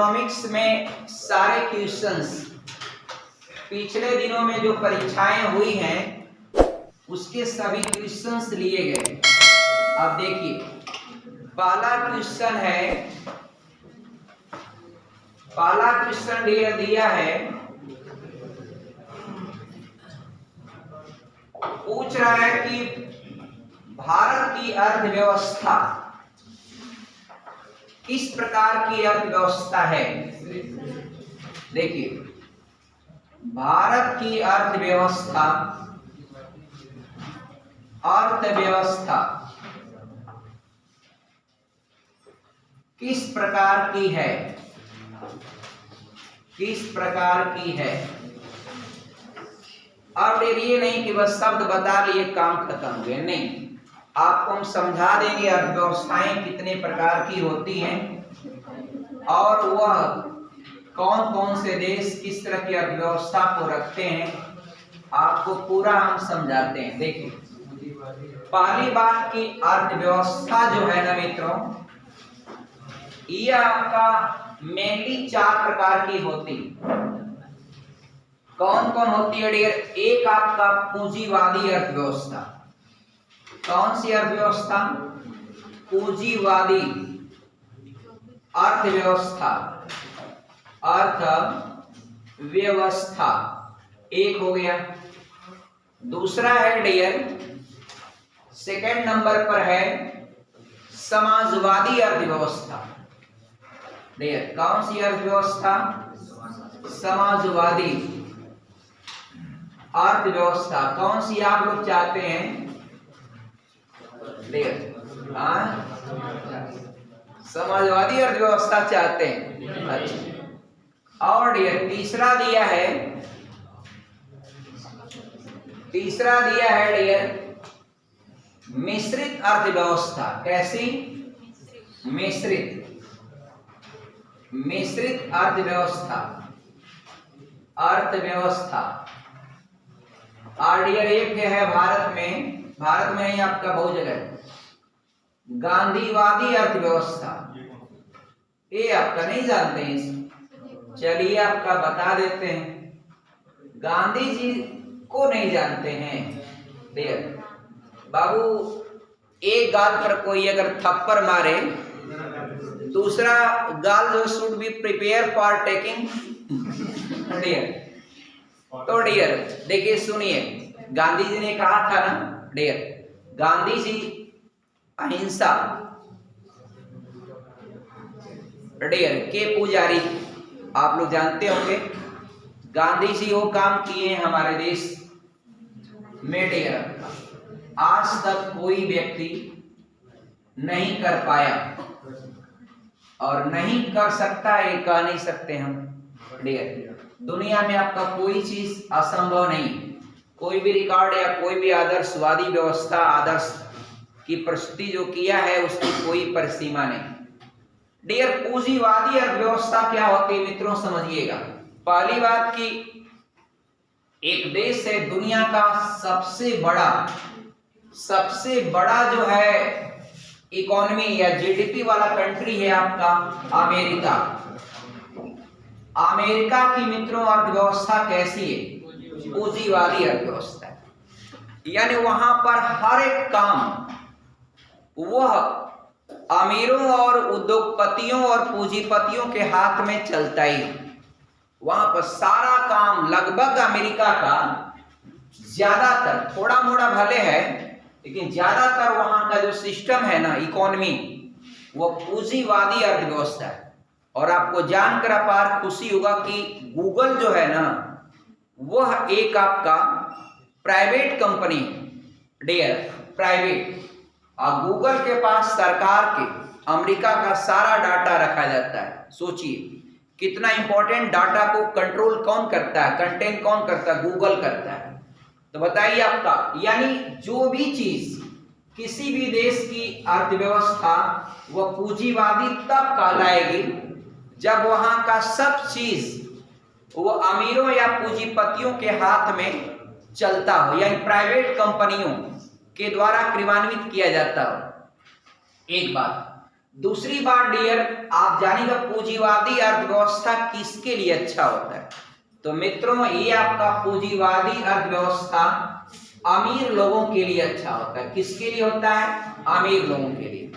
Economics में सारे questions पिछले दिनों में जो परीक्षाएं हुई हैं उसके सभी क्वेश्चंस लिए गए। अब देखिए, पहला क्वेश्चन दिया है, पूछ रहा है कि भारत की अर्थव्यवस्था किस प्रकार की अर्थव्यवस्था है। देखिए, भारत की अर्थव्यवस्था किस प्रकार की है, अब ये नहीं कि बस शब्द बता लिए काम खत्म हो गया, नहीं, आपको हम समझा देंगे अर्थव्यवस्थाएं कितने प्रकार की होती हैं और वह कौन कौन से देश किस तरह की अर्थव्यवस्था को रखते हैं, आपको पूरा हम समझाते हैं। देखिए, पहली बात की अर्थव्यवस्था जो है ना मित्रों, ये आपका मेनली 4 प्रकार की होती। कौन कौन होती है डियर? एक आपका पूंजीवादी अर्थव्यवस्था। कौन सी अर्थव्यवस्था? पूंजीवादी अर्थव्यवस्था एक हो गया। दूसरा है डियर, सेकंड नंबर पर है समाजवादी अर्थव्यवस्था। डियर, कौन सी अर्थव्यवस्था? समाजवादी अर्थव्यवस्था। कौन सी आप लोग चाहते हैं? समाजवादी अर्थव्यवस्था चाहते हैं। अच्छा, और डियर तीसरा दिया है डियर मिश्रित अर्थव्यवस्था। कैसी? मिश्रित अर्थव्यवस्था। और डियर एक है भारत में ही आपका बहुत जगह गांधीवादी अर्थव्यवस्था। ये आपका नहीं जानते हैं, चलिए आपका बता देते हैं। गांधी जी को नहीं जानते हैं डियर बाबू, एक गाल पर कोई अगर थप्पड़ मारे, दूसरा गाल जो should be prepare for taking dear. तो डियर देखिए, सुनिए, गांधी जी ने कहा था ना डियर, गांधी जी अहिंसा डियर के पुजारी, आप लोग जानते होंगे। गांधी जी वो काम किए हमारे देश में डियर, आज तक कोई व्यक्ति नहीं कर पाया और नहीं कर सकता, ये कह नहीं सकते हम डियर। दुनिया में आपका कोई चीज असंभव नहीं, कोई भी रिकॉर्ड या कोई भी आदर्शवादी व्यवस्था, आदर्श की प्रस्तुति जो किया है उसकी कोई परिसीमा नहीं डियर। पूंजीवादी अर्थव्यवस्था क्या होती है मित्रों, समझिएगा। पहली बात की एक देश है दुनिया का सबसे बड़ा जो है इकोनॉमी या जीडीपी वाला कंट्री है आपका अमेरिका। अमेरिका की मित्रों अर्थव्यवस्था कैसी है? पूंजीवादी अर्थव्यवस्था है, यानी वहां पर हर एक काम वह अमीरों और उद्योगपतियों और पूंजीपतियों के हाथ में चलता ही। वहां पर सारा काम लगभग अमेरिका का ज्यादातर, थोड़ा मोड़ा भले है लेकिन ज्यादातर वहां का जो सिस्टम है ना, इकोनॉमी, वो पूंजीवादी अर्थव्यवस्था है। और आपको जानकर अपार खुशी होगा कि गूगल जो है ना, वह एक आपका प्राइवेट कंपनी डियर, प्राइवेट। और गूगल के पास सरकार के अमेरिका का सारा डाटा रखा जाता है। सोचिए कितना इंपॉर्टेंट डाटा को कंट्रोल कौन करता है, कंटेन कौन करता है? गूगल करता है। तो बताइए आपका, यानी जो भी चीज किसी भी देश की अर्थव्यवस्था वह पूंजीवादी तब कहलाएगी जब वहां का सब चीज वो अमीरों या पूंजीपतियों के हाथ में चलता हो, यानी प्राइवेट कंपनियों के द्वारा क्रियान्वित किया जाता हो। एक बात। दूसरी बात डियर, आप जानिएगा पूंजीवादी अर्थव्यवस्था किसके लिए अच्छा होता है। तो मित्रों, ये आपका पूंजीवादी अर्थव्यवस्था अमीर लोगों के लिए अच्छा होता है। किसके लिए होता है? अमीर लोगों के लिए।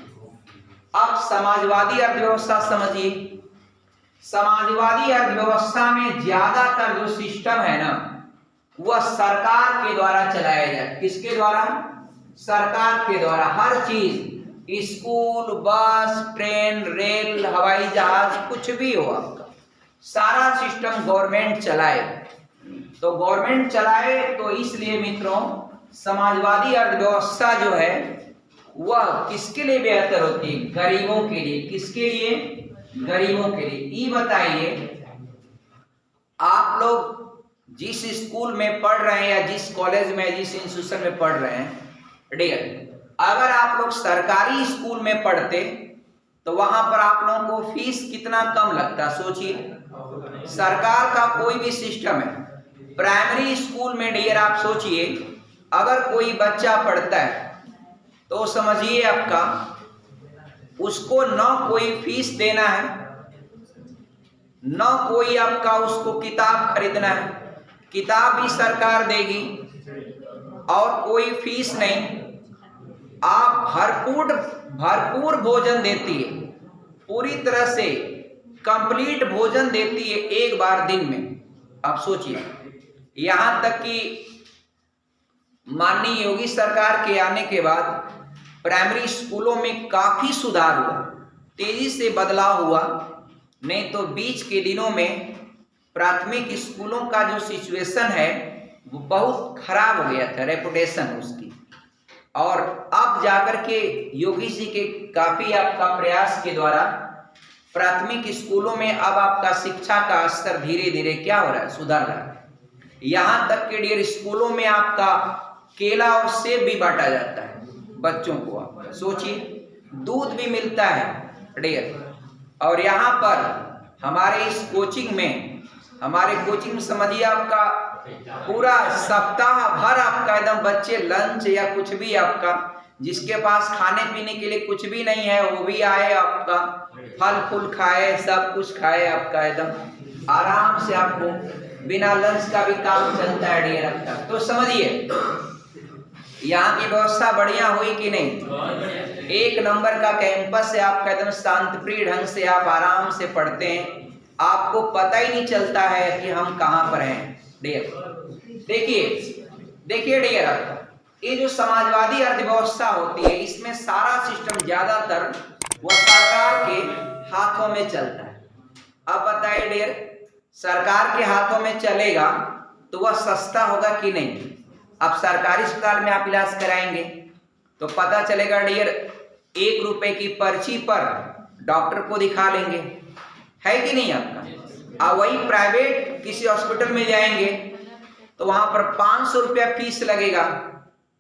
अब समाजवादी अर्थव्यवस्था समझिए। समाजवादी अर्थव्यवस्था में ज्यादातर जो सिस्टम है ना, वह सरकार के द्वारा चलाया जाए। किसके द्वारा? सरकार के द्वारा। हर चीज, स्कूल, बस, ट्रेन, रेल, हवाई जहाज, कुछ भी हो आपका, सारा सिस्टम गवर्नमेंट चलाए। तो गवर्नमेंट चलाए तो इसलिए मित्रों समाजवादी अर्थव्यवस्था जो है वह किसके लिए बेहतर होती है? गरीबों के लिए। किसके लिए? गरीबों के लिए। ये बताइए, आप लोग जिस स्कूल में पढ़ रहे हैं या जिस कॉलेज में, जिस इंस्टीट्यूशन में पढ़ रहे हैं डियर, अगर आप लोग सरकारी स्कूल में पढ़ते तो वहां पर आप लोगों को फीस कितना कम लगता, सोचिए। सरकार का कोई भी सिस्टम है, प्राइमरी स्कूल में डियर आप सोचिए, अगर कोई बच्चा पढ़ता है तो समझिए आपका उसको न कोई फीस देना है, न कोई आपका उसको किताब खरीदना है, किताब भी सरकार देगी और कोई फीस नहीं। आप भरपूर भोजन देती है, पूरी तरह से कंप्लीट भोजन देती है एक बार दिन में। आप सोचिए, यहां तक कि माननीय योगी सरकार के आने के बाद प्राइमरी स्कूलों में काफी सुधार हुआ, तेजी से बदलाव हुआ। नहीं तो बीच के दिनों में प्राथमिक स्कूलों का जो सिचुएशन है वो बहुत खराब हो गया था, रेपुटेशन उसकी। और अब जाकर के योगी जी के काफी आपका प्रयास के द्वारा प्राथमिक स्कूलों में अब आपका शिक्षा का स्तर धीरे धीरे क्या हो रहा है? सुधर रहा है। यहां तक के डियर स्कूलों में आपका केला और सेब भी बांटा जाता है बच्चों को। आप सोचिए, दूध भी मिलता है डियर। और यहाँ पर हमारे इस कोचिंग में, हमारे कोचिंग में समझिए आपका पूरा सप्ताह भर आपका एकदम बच्चे लंच या कुछ भी आपका, जिसके पास खाने पीने के लिए कुछ भी नहीं है वो भी आए, आपका फल फूल खाए, सब कुछ खाए, आपका एकदम आराम से आपको बिना लंच का भी काम चलता है डियर आपका। तो समझिए यहाँ की व्यवस्था बढ़िया हुई कि नहीं? एक नंबर का कैंपस है आपका, एकदम शांतिप्रिय ढंग से आप आराम से पढ़ते हैं, आपको पता ही नहीं चलता है कि हम कहाँ पर हैं डियर। देखिए डियर, आपका ये जो समाजवादी अर्थव्यवस्था होती है इसमें सारा सिस्टम ज्यादातर वह सरकार के हाथों में चलता है। अब बताइए डियर, सरकार के हाथों में चलेगा तो वह सस्ता होगा कि नहीं? अब सरकारी अस्पताल में आप इलाज कराएंगे तो पता चलेगा डियर 1 रुपए की पर्ची पर डॉक्टर को दिखा लेंगे, है कि नहीं आपका। अब वही प्राइवेट किसी हॉस्पिटल में जाएंगे तो वहां पर 500 रुपया फीस लगेगा,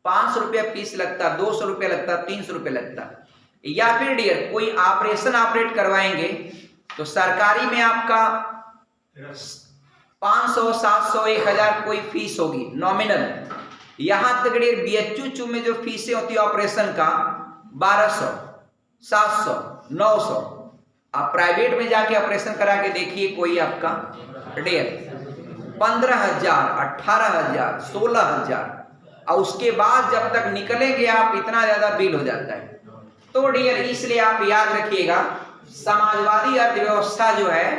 500 रुपया फीस लगता, 200 रुपया लगता, 300 रुपया लगता। या फिर डियर कोई ऑपरेशन ऑपरेट करवाएंगे तो सरकारी में आपका 500, 700, 1000 कोई फीस होगी नॉमिनल। यहां तक डियर बीएचयू में जो फीसें होती है ऑपरेशन का 1200, 700, 900। आप प्राइवेट में जाके ऑपरेशन करा के देखिए कोई आपका डियर 15,000, 18,000, 16,000, और उसके बाद जब तक निकलेंगे आप इतना ज्यादा बिल हो जाता है। तो डियर इसलिए आप याद रखिएगा समाजवादी अर्थव्यवस्था जो है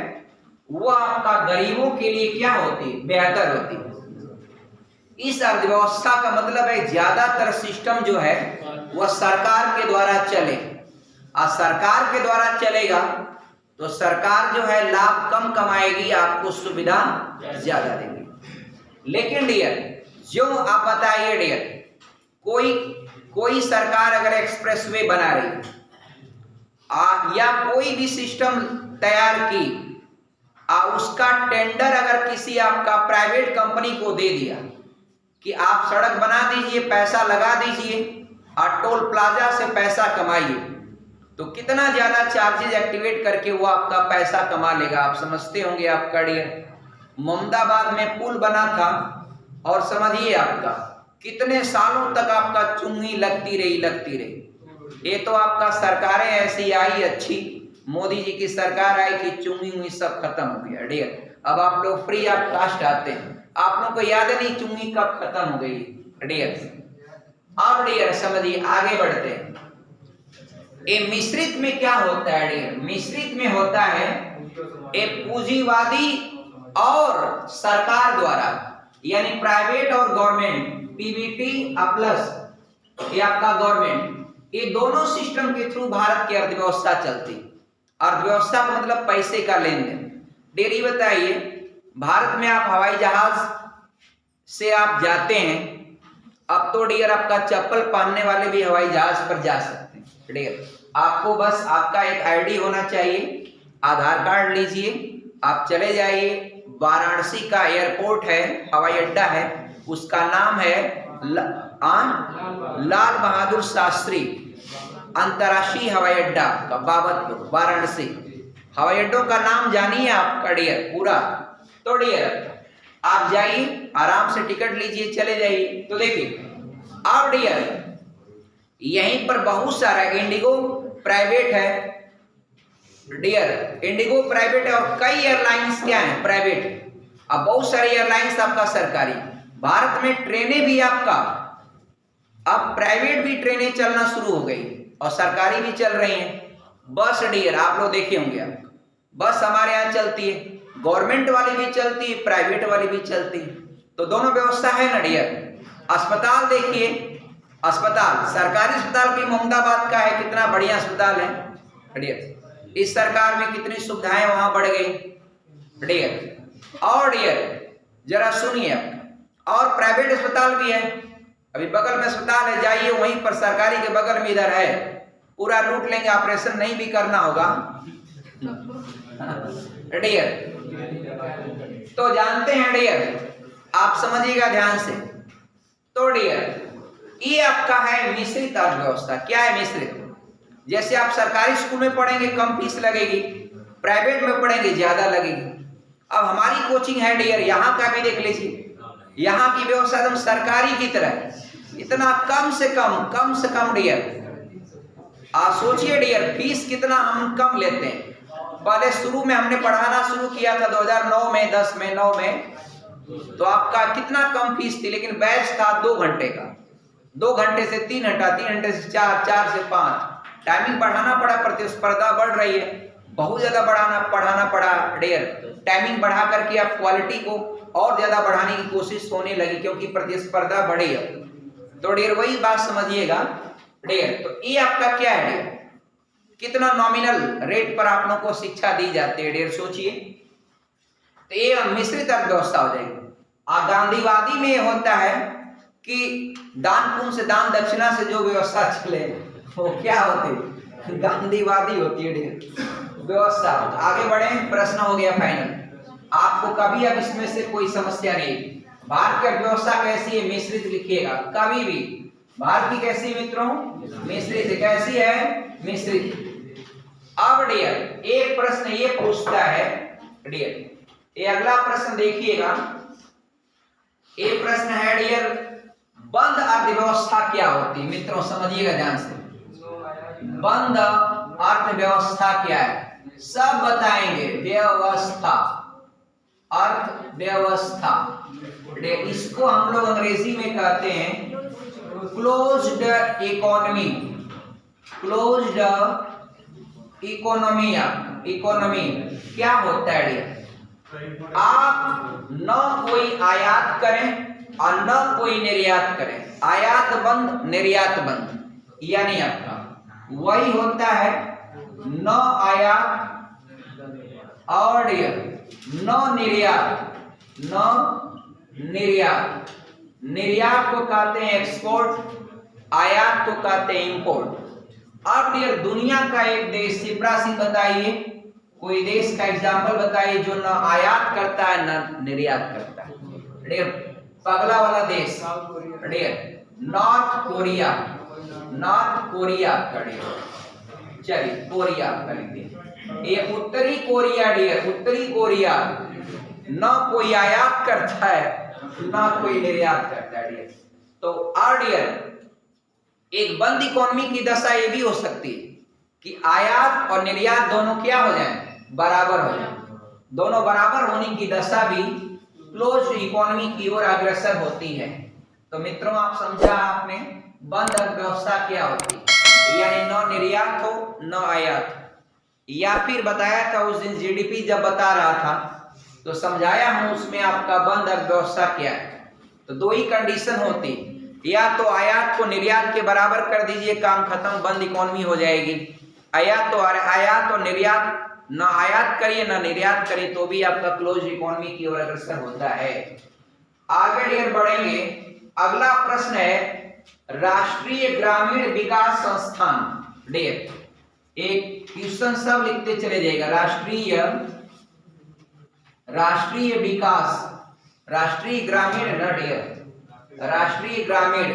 वो आपका गरीबों के लिए क्या होती है? बेहतर होती है। इस अर्थव्यवस्था का मतलब है ज्यादातर सिस्टम जो है वह सरकार के द्वारा चले, और सरकार के द्वारा चलेगा तो सरकार जो है लाभ कम कमाएगी, आपको सुविधा ज्यादा देगी। लेकिन डियर जो आप बताइए डियर, कोई सरकार अगर एक्सप्रेसवे बना रही या कोई भी सिस्टम तैयार की, उसका टेंडर अगर किसी आपका प्राइवेट कंपनी को दे दिया कि आप सड़क बना दीजिए, पैसा लगा दीजिए और टोल प्लाजा से पैसा कमाइए, तो कितना ज्यादा चार्जेज एक्टिवेट करके वो आपका पैसा कमा लेगा। आप समझते होंगे आपका डियर, मोहम्मदाबाद में पुल बना था और समझिए आपका कितने सालों तक आपका चुंगी लगती रही। ये तो आपका सरकारें ऐसी आई अच्छी, मोदी जी की सरकार आई कि चुंगी हुई सब खत्म हो गया डियर। अब आप लोग फ्री ऑफ कास्ट आते हैं, आप लोग को याद नहीं चुंगी कब खत्म हो गई डियर। अब डियर समझिए, आगे बढ़ते हैं। ये मिश्रित में क्या होता है डियर? मिश्रित में होता है एक पूंजीवादी और सरकार द्वारा, यानी प्राइवेट और गवर्नमेंट, पीवीटी प्लस ये आपका गवर्नमेंट, ये दोनों सिस्टम के थ्रू भारत की अर्थव्यवस्था चलती। अर्थव्यवस्था का मतलब पैसे का लेन देन। डेरी बताइए, भारत में आप हवाई जहाज से आप जाते हैं, अब तो डियर आपका चप्पल पहनने वाले भी हवाई जहाज पर जा सकते हैं डियर। आपको बस आपका एक आईडी होना चाहिए, आधार कार्ड लीजिए, आप चले जाइए। वाराणसी का एयरपोर्ट है, हवाई अड्डा है, उसका नाम है लाल बहादुर शास्त्री अंतर्राष्ट्रीय हवाई अड्डा का बाबतपुर, वाराणसी। हवाई अड्डों का नाम जानिए आपका डियर पूरा। तो डियर आप जाइए, आराम से टिकट लीजिए, चले जाइए। तो देखिए अब डियर यहीं पर बहुत सारा इंडिगो प्राइवेट है डियर, इंडिगो प्राइवेट है और कई एयरलाइंस क्या है प्राइवेट। अब बहुत सारी एयरलाइंस आपका सरकारी। भारत में ट्रेनें भी आपका अब प्राइवेट भी ट्रेनें चलना शुरू हो गई और सरकारी भी चल रही हैं। बस डियर आप लोग देखे होंगे, आप बस हमारे यहाँ चलती है, गवर्नमेंट वाली भी चलती है, प्राइवेट वाली भी चलती है, तो दोनों व्यवस्था है ना डियर। अस्पताल देखिए, अस्पताल सरकारी अस्पताल भी मोहम्मदाबाद का है, कितना बढ़िया अस्पताल है डियर। इस सरकार में कितनी सुविधाएं वहां बढ़ गई डियर। और डियर जरा सुनिए, और प्राइवेट अस्पताल भी है, अभी बगल में अस्पताल है, जाइए वहीं पर, सरकारी के बगल में इधर है, पूरा लूट लेंगे, ऑपरेशन नहीं भी करना होगा डियर। तो जानते हैं डियर, आप समझिएगा ध्यान से। तो डियर ये आपका है मिश्रित अर्थव्यवस्था। क्या है मिश्रित? जैसे आप सरकारी स्कूल में पढ़ेंगे कम फीस लगेगी, प्राइवेट में पढ़ेंगे ज्यादा लगेगी। अब हमारी कोचिंग है डियर, यहाँ का भी देख लीजिए, यहाँ की व्यवस्था एकदम सरकारी की तरह, इतना कम से कम डियर। आप सोचिए डियर फीस कितना हम कम लेते हैं। पहले शुरू में हमने पढ़ाना शुरू किया था 2009 में, 10 में, 9 में, तो आपका कितना कम फीस थी, लेकिन बैच था 2 घंटे का, 2 घंटे से 3 घंटा, 3 घंटे से 4, 4 से 5, टाइमिंग बढ़ाना पड़ा, प्रतिस्पर्धा बढ़ रही है, बहुत ज्यादा पढ़ाना पड़ा डियर। टाइमिंग बढ़ा करके आप क्वालिटी को और ज्यादा बढ़ाने की कोशिश होने लगी, क्योंकि प्रतिस्पर्धा बढ़ी है। तो डियर वही बात समझिएगा डियर। तो ये आपका क्या है डियर, कितना नॉमिनल रेट पर आप लोगों को शिक्षा दी जाती है डियर, सोचिए। तो ये मिश्रित अर्थव्यवस्था हो जाएगी। गांधीवादी में होता है कि दान पुण्य से, दान दक्षिणा से जो व्यवस्था चले वो क्या होती है, गांधीवादी होती है डियर व्यवस्था। आगे बढ़े, प्रश्न हो गया फाइनल, आपको कभी अब इसमें से कोई समस्या नहीं। भारत की अर्थव्यवस्था कैसी है, मिश्रित लिखिएगा कभी भी। भारत की कैसी मित्रों, मिश्रित। कैसी है, मिश्रित। अब डियर एक प्रश्न ये पूछता है डियर, ये अगला प्रश्न देखिएगा, ये प्रश्न है डियर, बंद अर्थव्यवस्था क्या होती है मित्रों, समझिएगा ध्यान से। बंद अर्थव्यवस्था क्या है, सब बताएंगे। व्यवस्था, अर्थव्यवस्था, इसको हम लोग अंग्रेजी में कहते हैं क्लोज्ड इकोनॉमी। क्लोज्ड इकोनॉमी क्या होता है डियर, आप न कोई आयात करें और न कोई निर्यात करें, आयात बंद निर्यात बंद, यानी आपका वही होता है न आयात और न निर्यात, न निर्यात। निर्यात को कहते हैं एक्सपोर्ट, आयात को कहते हैं इंपोर्ट। अब डियर दुनिया का एक देश, सिप्रासी बताइए, कोई देश का एग्जांपल बताइए जो न आयात करता है न निर्यात करता है डियर। पगला वाला देश dear North Korea, North Korea का डियर, चलिए कोरिया कर लीजिए। ये उत्तरी कोरिया डियर, उत्तरी कोरिया न कोई आयात करता है न कोई निर्यात करता है डियर। तो डियर एक बंद इकोनॉमी की दशा ये भी हो सकती है कि आयात और निर्यात दोनों क्या हो जाए, बराबर हो जाए। दोनों बराबर होने की दशा भी क्लोज इकोनॉमी की ओर अग्रसर होती है। तो मित्रों, आप समझा आपने बंद अर्थव्यवस्था क्या होती है, यानी न निर्यात हो न आयात। या फिर बताया था उस दिन जीडीपी जब बता रहा था तो समझाया हूं उसमें आपका बंद अर्थव्यवस्था क्या है। तो दो ही कंडीशन होती, या तो आयात को निर्यात के बराबर कर दीजिए, काम खत्म, बंद इकोनॉमी हो जाएगी। आयात और निर्यात, न आयात करिए न निर्यात करिए तो भी आपका क्लोज इकोनॉमी की ओर अग्रसर होता है। आगे डियर बढ़ेंगे। अगला प्रश्न है राष्ट्रीय ग्रामीण विकास संस्थान। डियर एक क्वेश्चन सब लिखते चले जाएगा। राष्ट्रीय विकास, राष्ट्रीय ग्रामीण न डियर, राष्ट्रीय ग्रामीण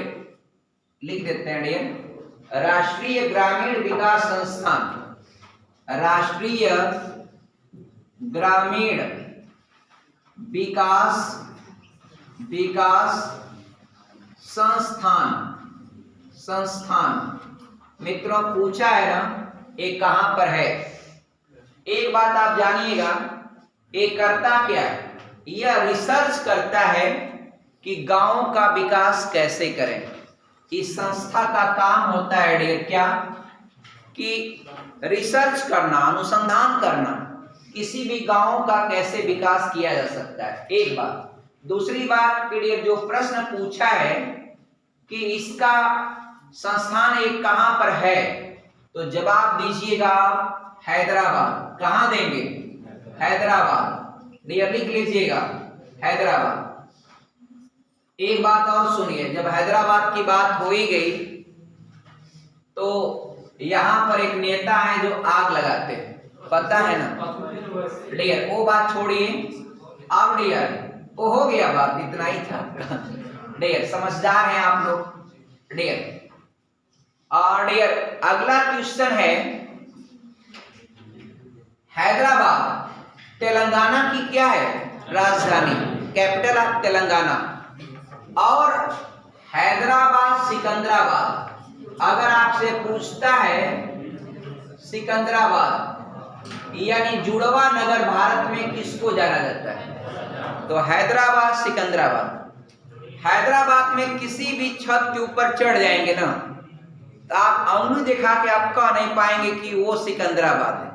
लिख देते हैं डियर। राष्ट्रीय ग्रामीण विकास संस्थान, राष्ट्रीय ग्रामीण विकास संस्थान। मित्रों पूछा है ना, ये कहां पर है। एक बात आप जानिएगा, ये करता क्या है, यह रिसर्च करता है कि गांव का विकास कैसे करें। इस संस्था का काम होता है डियर क्या, कि रिसर्च करना, अनुसंधान करना, किसी भी गांव का कैसे विकास किया जा सकता है। एक बात। दूसरी बात डियर जो प्रश्न पूछा है कि इसका संस्थान एक कहां पर है, तो जवाब दीजिएगा आप हैदराबाद। कहां देंगे, हैदराबाद। डियर लिख लीजिएगा हैदराबाद। एक बात और सुनिए, जब हैदराबाद की बात हो ही गई तो यहां पर एक नेता है जो आग लगाते हैं, पता है ना डियर। वो बात छोड़िए, अब डियर वो हो गया, बात इतना ही था डियर। समझदार हैं आप लोग डियर। और डियर अगला क्वेश्चन है, हैदराबाद तेलंगाना की क्या है, राजधानी, कैपिटल ऑफ तेलंगाना। और हैदराबाद सिकंदराबाद, अगर आपसे पूछता है सिकंदराबाद यानी जुड़वा नगर भारत में किसको जाना जाता है, तो हैदराबाद सिकंदराबाद। हैदराबाद में किसी भी छत के ऊपर चढ़ जाएंगे ना तो आप अंगुली दिखा के आप कह नहीं पाएंगे कि वो सिकंदराबाद है,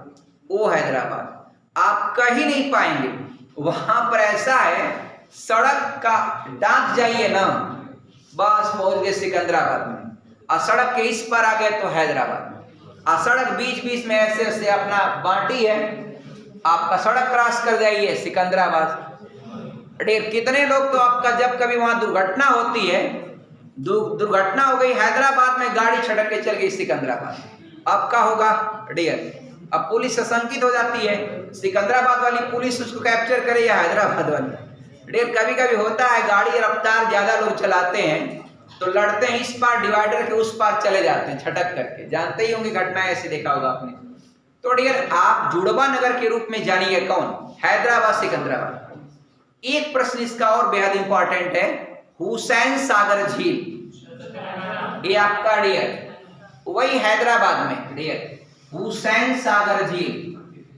वो हैदराबाद आप कहीं नहीं पाएंगे। वहां पर ऐसा है, सड़क का डांक जाइए ना, बस पहुंच गए सिकंदराबाद में, और सड़क के इस पर आ गए तो हैदराबाद में। और सड़क बीच बीच में ऐसे ऐसे अपना बांटी है, आपका सड़क क्रॉस कर जाइए सिकंदराबाद। डेर कितने लोग तो आपका जब कभी वहां दुर्घटना होती है, दुर्घटना हो गई हैदराबाद में, गाड़ी छटक के चल गई सिकंदराबाद, अब क्या होगा डियर, अब पुलिस आशंकित हो जाती है, सिकंदराबाद वाली पुलिस उसको कैप्चर करे या हैदराबाद वाली। डियर कभी कभी होता है गाड़ी रफ्तार ज्यादा लोग चलाते हैं तो लड़ते हैं, इस पार डिवाइडर के उस पार चले जाते हैं छटक करके, जानते ही होंगे घटना ऐसे देखा होगा आपने। तो डियर आप जुड़वा नगर के रूप में जानिए कौन, हैदराबाद सिकंदराबाद। एक प्रश्न इसका और बेहद इंपॉर्टेंट है, हुसैन सागर झील, ये आपका डियर वही हैदराबाद में डियर, हुसैन सागर झील,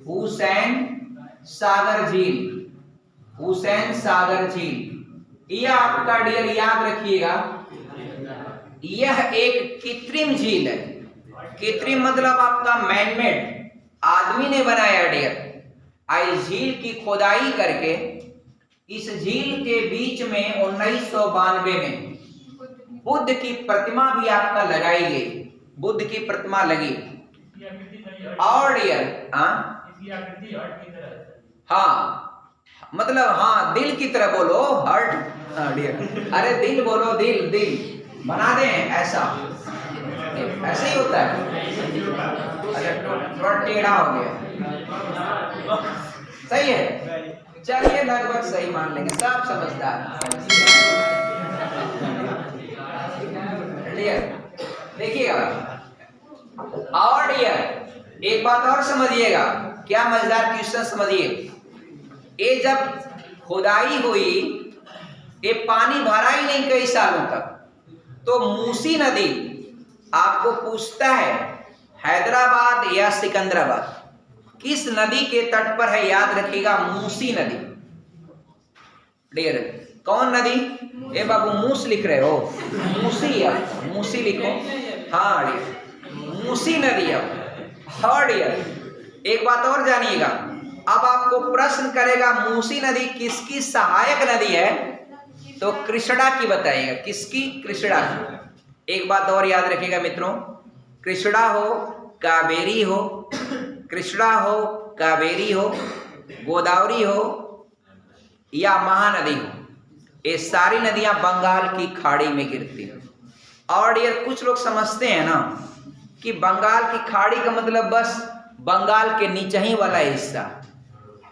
हुसैन सागर झील, हुसैन सागर झील, यह आपका डियर याद रखिएगा, यह एक कृत्रिम झील है। कृत्रिम मतलब आपका मैनमेड, आदमी ने बनाया डियर। इस झील की खोदाई करके इस झील के बीच में 1992 में बुद्ध की प्रतिमा भी आपका लगाई गई, बुद्ध की प्रतिमा लगी। और डियर हाँ मतलब हाँ दिल की तरह बोलो, हार्ट डियर, अरे दिल बोलो, दिल दिल बना दें ऐसा, ऐसे ही होता है। अरे थोड़ा टेढ़ा हो गया, सही है, चलिए लगभग सही मान लेंगे, सब समझदार। देखिएगा और डियर एक बात और समझिएगा, क्या मजेदार क्वेश्चन समझिए। ये जब खुदाई हुई, ये पानी भरा ही नहीं कई सालों तक, तो मूसी नदी आपको पूछता है हैदराबाद या सिकंदराबाद किस नदी के तट पर है, याद रखिएगा मूसी नदी। डियर, कौन नदी? ए बाबू मूस लिख रहे हो, मूसी या मूसी लिखो। हाँ डियर, मूसी नदी। हाँ डियर, एक बात और जानिएगा, अब आपको प्रश्न करेगा मूसी नदी किसकी सहायक नदी है, तो कृष्णा की बताइएगा। किसकी? कृष्णा की। एक बात और याद रखिएगा मित्रों, कृष्णा हो, कावेरी हो, कृष्णा हो, कावेरी हो, गोदावरी हो या महानदी हो, ये सारी नदियां बंगाल की खाड़ी में गिरती हैं। और यार कुछ लोग समझते हैं ना कि बंगाल की खाड़ी का मतलब बस बंगाल के नीचे ही वाला हिस्सा।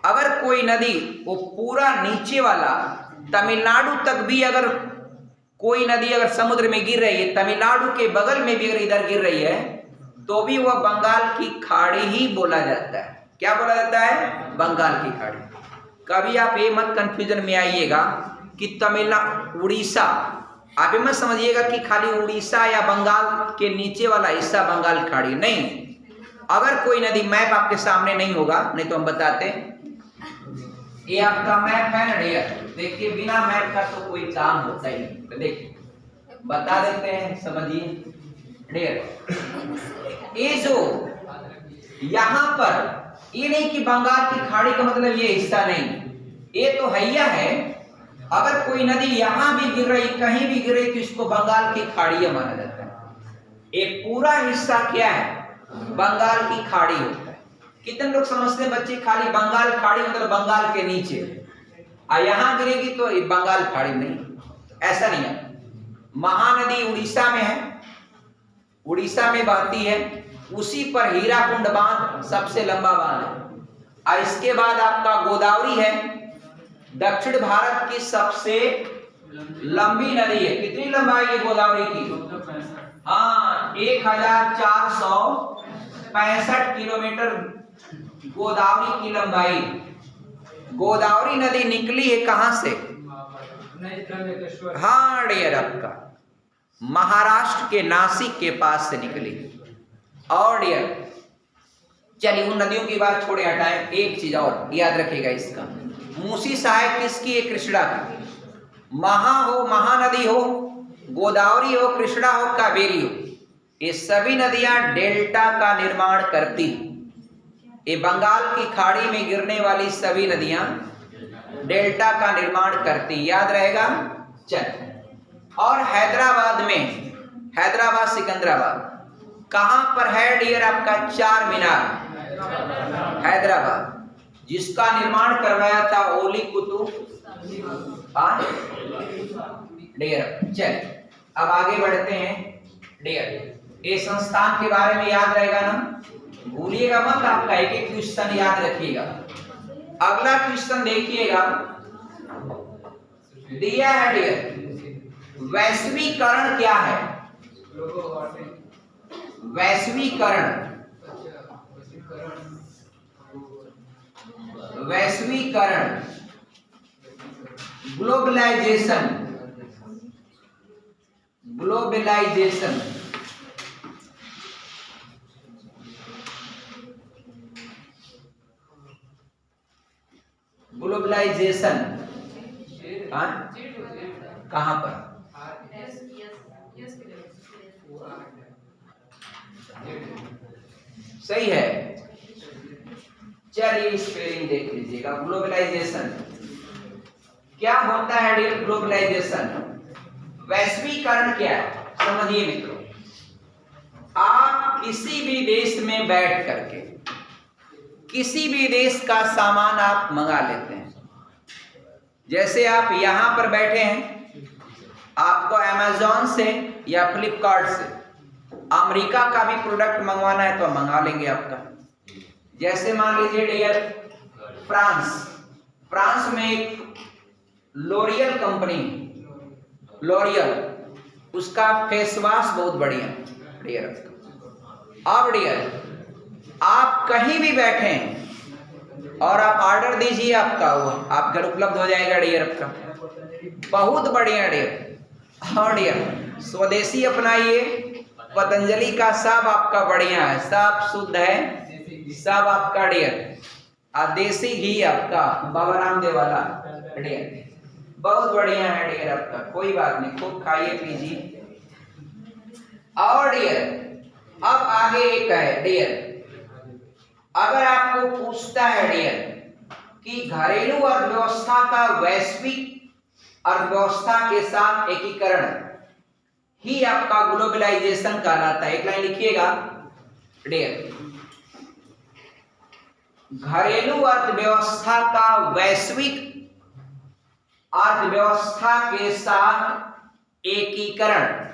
अगर कोई नदी वो पूरा नीचे वाला तमिलनाडु तक भी, अगर कोई नदी अगर समुद्र में गिर रही है, तमिलनाडु के बगल में भी अगर इधर गिर रही है, तो भी वह बंगाल की खाड़ी ही बोला जाता है। क्या बोला जाता है? बंगाल की खाड़ी। कभी आप ये मत कंफ्यूजन में आइएगा कि तमिलनाडु, उड़ीसा, आप ये मत समझिएगा कि खाली उड़ीसा या बंगाल के नीचे वाला हिस्सा बंगाल खाड़ी। नहीं, अगर कोई नदी, मैप आपके सामने नहीं होगा, नहीं तो हम बताते। ये आपका मैप है ना डियर, देखिए बिना मैप का तो कोई काम होता ही नहीं। तो देखिए बता देते हैं, समझिए डियर। ये जो यहाँ पर, ये नहीं कि बंगाल की खाड़ी का मतलब ये हिस्सा नहीं, ये तो हैया है। अगर कोई नदी यहाँ भी गिर रही, कहीं भी गिर रही, तो इसको बंगाल की खाड़ी माना जाता है। एक पूरा हिस्सा क्या है? बंगाल की खाड़ी होता है। कितने लोग समझते हैं बच्चे खाली बंगाल खाड़ी मतलब बंगाल के नीचे, और यहाँ गिरेगी तो बंगाल खाड़ी नहीं, ऐसा नहीं है। महानदी उड़ीसा में है, उड़ीसा में बहती है, उसी पर हीराकुंड बांध सबसे लंबा बांध है। और इसके बाद आपका गोदावरी है, दक्षिण भारत की सबसे लंबी नदी है। कितनी लंबाई है गोदावरी की? हाँ, 1465 किलोमीटर गोदावरी की लंबाई। गोदावरी नदी निकली है कहां से? हाँ डियर, आपका महाराष्ट्र के नासिक के पास से निकली। और डियर चलिए उन नदियों की बात छोड़े, हटाएं। एक चीज और याद रखिएगा इसका, मूसी सहायक किसकी है? कृष्णा की। महा हो, महानदी हो, गोदावरी हो, कृष्णा हो, कावेरी हो, ये सभी नदियां डेल्टा का निर्माण करती। ये बंगाल की खाड़ी में गिरने वाली सभी नदियां डेल्टा का निर्माण करती, याद रहेगा। चल, और हैदराबाद में, हैदराबाद सिकंदराबाद कहां पर है डियर? आपका चार मीनार हैदराबाद, जिसका निर्माण करवाया था ओली कुतुब डियर। चल अब आगे बढ़ते हैं डियर। ये संस्थान के बारे में याद रहेगा ना, भूलिएगा मत, आपका एक एक क्वेश्चन याद रखिएगा। अगला क्वेश्चन देखिएगा, दिया है डियर, वैश्वीकरण क्या है? वैश्वीकरण, वैश्वीकरण, ग्लोबलाइजेशन, ग्लोबलाइजेशन, ग्लोबलाइजेशन कहां पर? सही है। चलिए स्पेलिंग देख लीजिएगा। ग्लोबलाइजेशन क्या होता है डियर? ग्लोबलाइजेशन, वैश्वीकरण क्या है? समझिए मित्रों, आप किसी भी देश में बैठ करके किसी भी देश का सामान आप मंगा लेते हैं। जैसे आप यहां पर बैठे हैं, आपको अमेज़न से या फ्लिपकार्ट से अमेरिका का भी प्रोडक्ट मंगवाना है तो मंगा लेंगे आपका। जैसे मान लीजिए डियर फ्रांस, फ्रांस में एक लॉरियल कंपनी, लॉरियल, उसका फेस वॉश बहुत बढ़िया डियर। अब डियर आप कहीं भी बैठे हैं और आप ऑर्डर दीजिए, आपका वो आप घर उपलब्ध हो जाएगा डियर आपका। बहुत बढ़िया डियर। हाँ डियर, स्वदेशी अपनाइए, पतंजलि का सब आपका बढ़िया है, सब शुद्ध है, सब आपका डियर। और देसी घी आपका बाबा रामदेव वाला डियर, बहुत बढ़िया है डियर आपका, कोई बात नहीं, खूब खाइए पीजिए। और डियर अब आगे एक है डियर, अगर आपको पूछता है डियर कि घरेलू अर्थव्यवस्था का वैश्विक अर्थव्यवस्था के साथ एकीकरण ही आपका ग्लोबलाइजेशन कहलाता है। एक लाइन लिखिएगा डियर, घरेलू अर्थव्यवस्था का वैश्विक अर्थव्यवस्था के साथ एकीकरण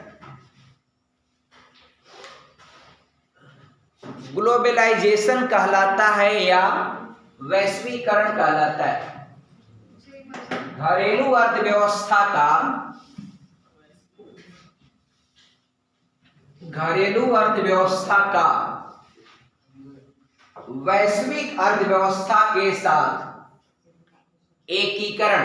ग्लोबलाइजेशन कहलाता है या वैश्वीकरण कहलाता है। घरेलू अर्थव्यवस्था का वैश्विक अर्थव्यवस्था के साथ एकीकरण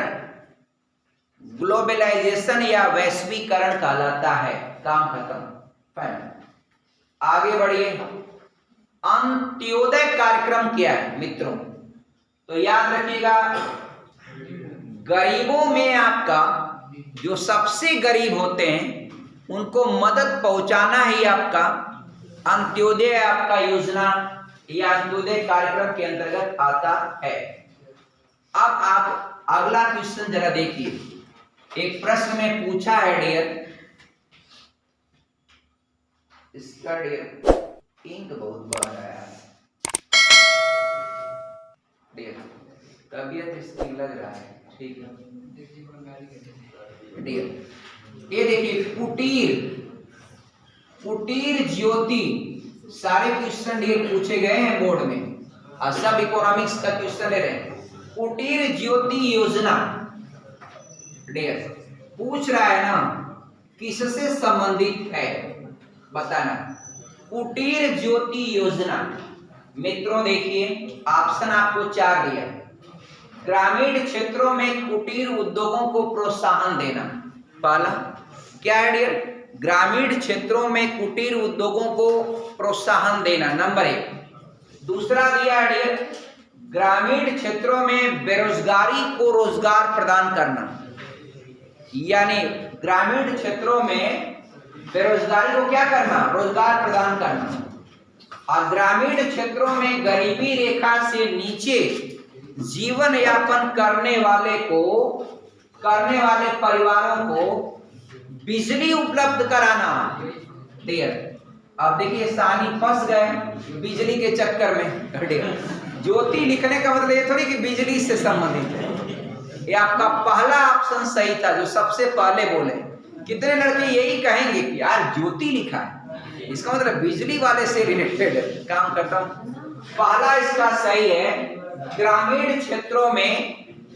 ग्लोबलाइजेशन या वैश्वीकरण कहलाता है। काम खत्म, फाइनल। आगे बढ़िए, अंत्योदय कार्यक्रम क्या है मित्रों? तो याद रखिएगा, गरीबों में आपका जो सबसे गरीब होते हैं उनको मदद पहुंचाना ही आपका अंत्योदय आपका योजना या अंत्योदय कार्यक्रम के अंतर्गत आता है। अब आप अगला क्वेश्चन जरा देखिए, एक प्रश्न में पूछा है डियर, इसका डियर इंक बहुत बड़ा है डियर, तबीयत इसकी लग रहा है, ठीक है डियर। ये देखिए, कुटीर ज्योति, सारे क्वेश्चन डियर पूछे गए हैं बोर्ड में और सब इकोनॉमिक्स का क्वेश्चन ले रहे हैं। कुटीर ज्योति योजना डियर पूछ रहा है ना, किससे संबंधित है बताना। कुटीर ज्योति योजना मित्रों देखिए, ऑप्शन आपको 4 दिया, ग्रामीण क्षेत्रों में कुटीर उद्योगों को प्रोत्साहन देना। पहला क्या है डियर? ग्रामीण क्षेत्रों में कुटीर उद्योगों को प्रोत्साहन देना, नंबर 1। दूसरा दिया है डियर, ग्रामीण क्षेत्रों में बेरोजगारी को रोजगार प्रदान करना, यानी ग्रामीण क्षेत्रों में बेरोजगारी को क्या करना? रोजगार प्रदान करना। और ग्रामीण क्षेत्रों में गरीबी रेखा से नीचे जीवन यापन करने वाले परिवारों को बिजली उपलब्ध कराना। डियर अब देखिए, सानी फंस गए बिजली के चक्कर में। ज्योति लिखने का मतलब ये थोड़ी कि बिजली से संबंधित है। ये आपका पहला ऑप्शन सही था, जो सबसे पहले बोले। कितने लड़के यही कहेंगे कि यार ज्योति लिखा है, इसका मतलब बिजली वाले से रिलेटेड है। काम करता हूं, पहला इसका सही है, ग्रामीण क्षेत्रों में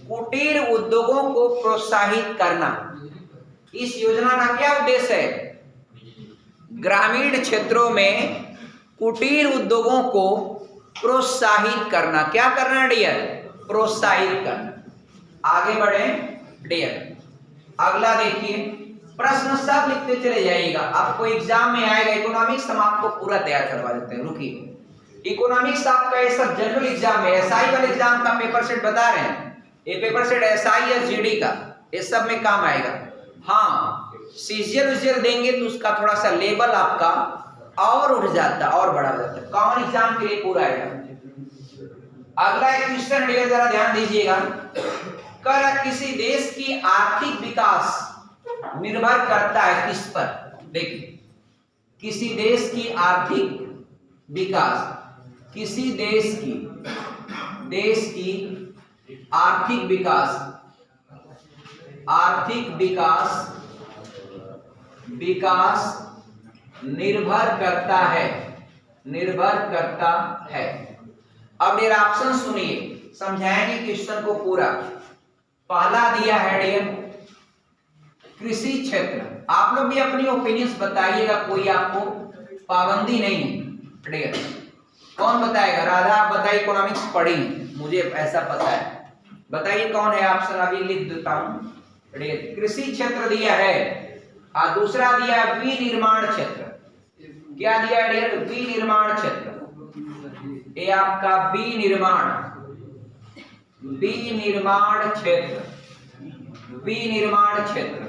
कुटीर उद्योगों को प्रोत्साहित करना। इस योजना का क्या उद्देश्य है? ग्रामीण क्षेत्रों में कुटीर उद्योगों को प्रोत्साहित करना। क्या करना डियर? प्रोत्साहित करना। आगे बढ़े डियर, अगला देखिए, प्रश्न सब लिखते चले जाइएगा, आपको एग्जाम में आएगा। इकोनॉमिक्स हम आपको पूरा तैयार करवा देते हैं, रुकिए। इकोनॉमिक्स आपका ये सब जनरल एग्जाम में, एसआई वाले एग्जाम का पेपर सेट बता रहे हैं, ये पेपर सेट एसआई या जीडी का, ये सब में काम आएगा। हाँ, सीजीएल देंगे तो उसका थोड़ा सा लेवल आपका और उठ जाता, और बड़ा हो जाता है। कॉमन एग्जाम के लिए पूरा आएगा। अगला एक क्वेश्चन डियर जरा ध्यान दीजिएगा, कर किसी देश की आर्थिक विकास निर्भर करता है किस पर? देखिए, किसी देश की आर्थिक विकास, किसी देश की आर्थिक विकास निर्भर करता है। अब ये ऑप्शन सुनिए, समझाएंगे क्वेश्चन को पूरा। पहला दिया है डियर कृषि क्षेत्र। आप लोग भी अपनी ओपिनियंस बताइएगा, कोई आपको पाबंदी नहीं है डियर। कौन बताएगा? राधा आप बताइए, इकोनॉमिक्स पढ़ी, मुझे ऐसा पता है, बताइए कौन है ऑप्शन, अभी लिख देता हूं। कृषि क्षेत्र दिया है, और दूसरा दिया विनिर्माण क्षेत्र। क्या दिया है डियर? विनिर्माण क्षेत्र। ये आपका विनिर्माण क्षेत्र, विनिर्माण क्षेत्र।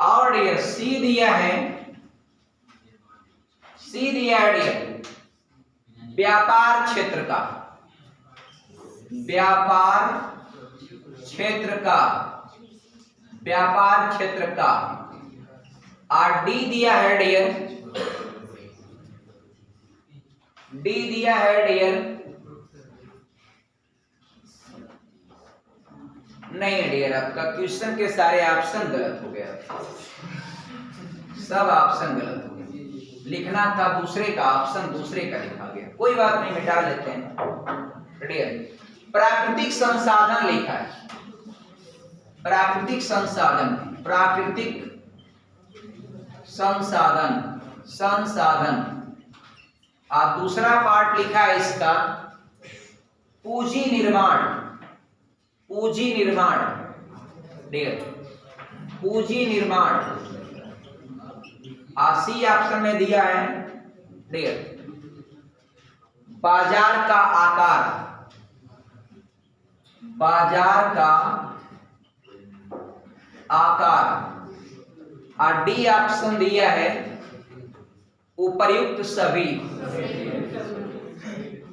और डियर सी दिया है, सी दिया है डियर व्यापार क्षेत्र का, व्यापार क्षेत्र का, व्यापार क्षेत्र का। और डी दिया है डियर, डी दिया है डियर, नहीं डियर आपका क्वेश्चन के सारे ऑप्शन गलत हो गया, सब ऑप्शन गलत हो गए। लिखना था दूसरे का, ऑप्शन दूसरे का लिखा गया। कोई बात नहीं, मिटा लेते हैं डियर। प्राकृतिक संसाधन लिखा है, प्राकृतिक संसाधन, प्राकृतिक संसाधन, संसाधन। और दूसरा पार्ट लिखा है इसका पूंजी निर्माण, पूंजी निर्माण डियर, पूंजी निर्माण। सी ऑप्शन में दिया है डियर बाजार का आकार, बाजार का आकार। और डी ऑप्शन दिया है उपर्युक्त सभी,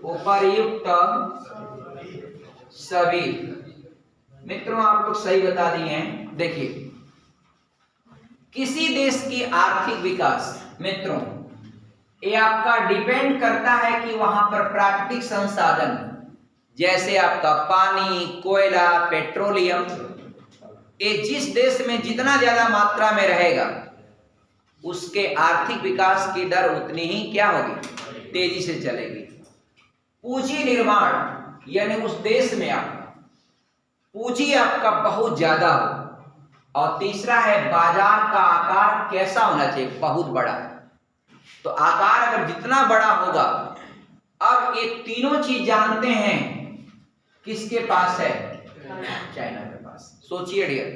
उपर्युक्त सभी। मित्रों आप लोग सही बता दिए हैं। देखिए किसी देश की आर्थिक विकास मित्रों ये आपका डिपेंड करता है कि वहां पर प्राकृतिक संसाधन जैसे आपका पानी, कोयला, पेट्रोलियम, ये जिस देश में जितना ज्यादा मात्रा में रहेगा उसके आर्थिक विकास की दर उतनी ही क्या होगी? तेजी से चलेगी। पूंजी निर्माण यानी उस देश में आपका पूंजी आपका बहुत ज्यादा हो। और तीसरा है बाजार का आकार कैसा होना चाहिए? बहुत बड़ा। तो आकार अगर जितना बड़ा होगा, अब ये तीनों चीज जानते हैं किसके पास है? चाइना के पास। सोचिए डियर,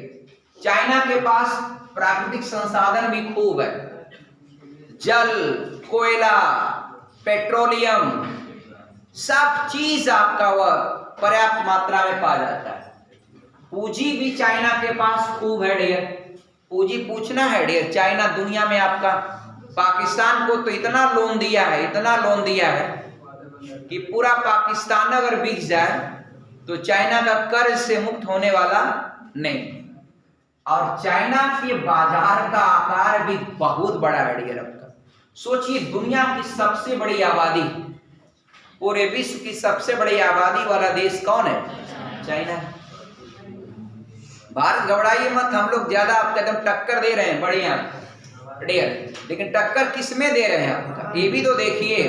चाइना के पास प्राकृतिक संसाधन भी खूब है, जल, कोयला, पेट्रोलियम, सब चीज आपका वह पर्याप्त मात्रा में पाया जाता है। पूंजी भी चाइना के पास खूब है डियर। पूंजी पूछना है डियर, चाइना दुनिया में आपका पाकिस्तान को तो इतना लोन दिया है, इतना लोन दिया है कि पूरा पाकिस्तान अगर बिक जाए तो चाइना का कर्ज से मुक्त होने वाला नहीं। और चाइना के बाजार का आकार भी बहुत बड़ा है डियर आपका। सोचिए दुनिया की सबसे बड़ी आबादी, पूरे विश्व की सबसे बड़ी आबादी वाला देश कौन है? चाइना। भारत घबराइए मत, हम लोग ज्यादा आपका एकदम टक्कर दे रहे हैं बढ़िया डियर, लेकिन टक्कर किस में दे रहे हैं आपका ये भी तो देखिए।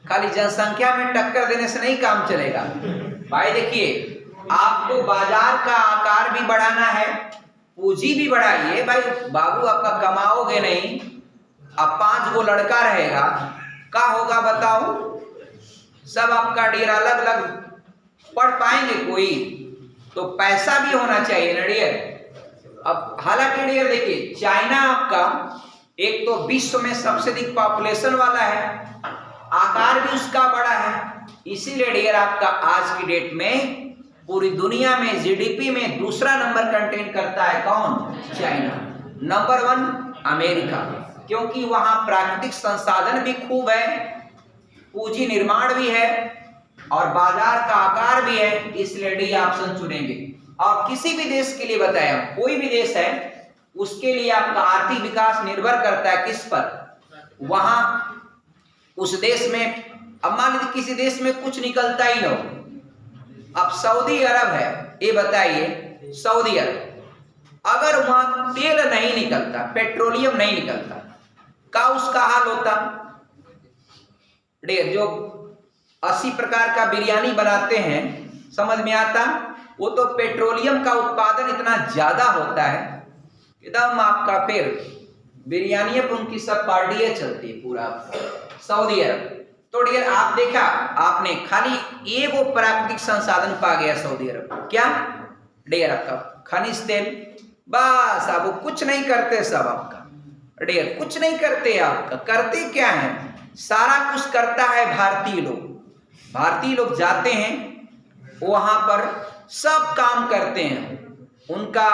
खाली जनसंख्या में टक्कर देने से नहीं काम चलेगा भाई। देखिए आपको बाजार का आकार भी बढ़ाना है, पूंजी भी बढ़ाइए भाई। बाबू आपका कमाओगे नहीं, अब 5 गो लड़का रहेगा, क्या होगा बताओ? सब आपका डियर अलग अलग पढ़ पाएंगे कोई? तो पैसा भी होना चाहिए ना डियर। अब हालांकि डियर देखिए चाइना आपका एक तो विश्व में सबसे अधिक पॉपुलेशन वाला है, आकार भी उसका बड़ा है, इसीलिए डियर आपका आज की डेट में पूरी दुनिया में जीडीपी में दूसरा नंबर कंटेन करता है कौन? चाइना। नंबर 1 अमेरिका, क्योंकि वहां प्राकृतिक संसाधन भी खूब है, पूंजी निर्माण भी है और बाजार का आकार भी है, इसलिए डी ऑप्शन चुनेंगे। और किसी भी देश के लिए बताया, कोई भी देश है उसके लिए आपका आर्थिक विकास निर्भर करता है किस पर? वहां उस देश में, अब मान लीजिए किसी देश में कुछ निकलता ही ना हो। अब सऊदी अरब है, ये बताइए सऊदी अरब अगर वहां तेल नहीं निकलता, पेट्रोलियम नहीं निकलता, का उसका हाल होता? जो 80 प्रकार का बिरयानी बनाते हैं, समझ में आता? वो तो पेट्रोलियम का उत्पादन इतना ज्यादा होता है एकदम आपका फिर बिरयानी पर उनकी सब पार्टियां चलती है पूरा सऊदी अरब। तो डियर आप देखा आपने खाली एगो प्राकृतिक संसाधन पा गया सऊदी अरब, क्या डियर? आपका खनिज तेल, बस अब वो कुछ नहीं करते सब आपका। डियर, कुछ नहीं करते आपका, करते क्या है, सारा कुछ करता है भारतीय लोग। भारतीय लोग जाते हैं वहां पर सब काम करते हैं उनका।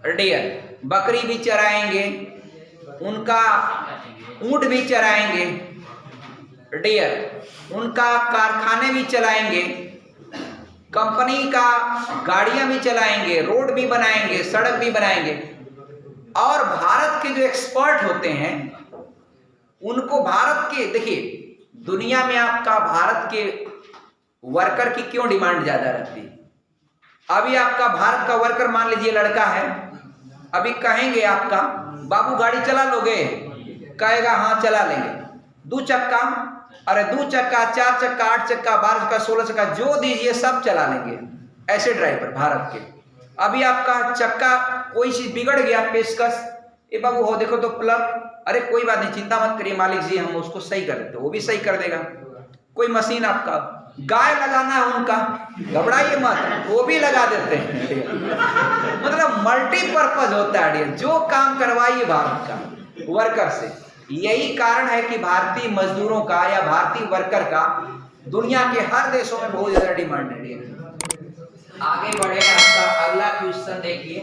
डियर, बकरी भी चराएंगे, उनका ऊंट भी चराएंगे, डियर, उनका कारखाने भी चलाएंगे, कंपनी का गाड़ियां भी चलाएंगे, रोड भी बनाएंगे, सड़क भी बनाएंगे। और भारत के जो एक्सपर्ट होते हैं उनको भारत के, देखिए दुनिया में आपका भारत के वर्कर की क्यों डिमांड ज्यादा रहती है। अभी आपका भारत का वर्कर मान लीजिए लड़का है, अभी कहेंगे आपका बाबू गाड़ी चला लोगे, कहेगा हाँ चला लेंगे। 2 चक्का, अरे 2 चक्का, 4 चक्का, 8 चक्का, 12 चक्का, 16 चक्का, जो दीजिए सब चला लेंगे, ऐसे ड्राइवर भारत के। अभी आपका चक्का कोई चीज बिगड़ गया, पेशकश, ए बाबू हो देखो तो प्लग, अरे कोई बात नहीं, चिंता मत करिए मालिक जी, हम उसको सही कर देते, वो भी सही कर देगा। कोई मशीन आपका गाय लगाना है उनका, घबराइए मत, वो भी लगा देते हैं। मतलब मल्टीपर्पज होता है, जो काम करवाइए भारत का वर्कर से। यही कारण है कि भारतीय मजदूरों का या भारतीय वर्कर का दुनिया के हर देशों में बहुत ज्यादा डिमांड है। आगे बढ़े, आपका अगला क्वेश्चन देखिए।